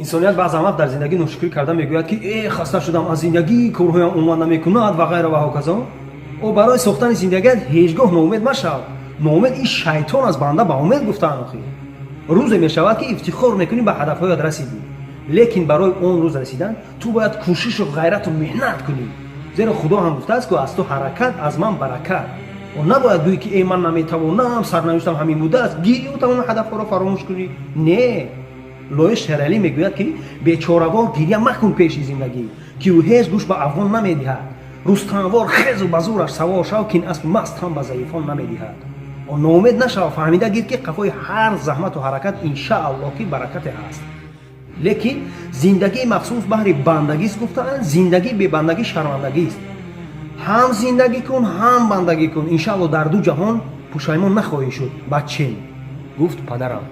инсоният баъз заман дар зиндагӣ ношукрӣ карда мегӯяд ки хаста шудам аз зиндагӣ, корҳоям умад намекунад ва ғайра ва ҳоказо. о барои сохтани зиндагият ҳеҷ гоҳ ноумед машав. ноумед ин шайтон аст, банда ба умед гуфтаанд. охир рӯзе мешавад ки ифтихор мекунӣ ба ҳадафҳоят расидӣ, лекин барои он рӯз расидан ту бояд кӯшишу ғайрату меҳнат кунӣ, зеро худо ҳам гуфтааст ки аз ту ҳаракат аз ман баракат. он набояд гӯӣ ки ман наметавонам, сарнавиштам ҳамин будааст, гирию тамоми ҳадафҳоро фаромӯш кунӣ. не, лои шералӣ мегӯяд ки бечоравор гирья макун пеши зиндагӣ, ки ӯ ҳеҷ гӯш ба афғон намедиҳад. рустамвор хезу ба зураш савор шав, кин аспи маст ҳам ба заифон намедиҳад. ноумед нашав, фаҳмида гир ки қафои ҳар заҳмату ҳаракат иншааллоҳ ки баракате ҳаст. лекин зиндагии махсус баҳри бандагист. гуфтаанд зиндагӣ бебандагӣ шармандагист. ҳам зиндагӣ кун, ҳам бандагӣ кун, иншааллоҳ дар ду ҷаҳон пушаймон нахоҳӣ шуд. бачем гуфт падарам.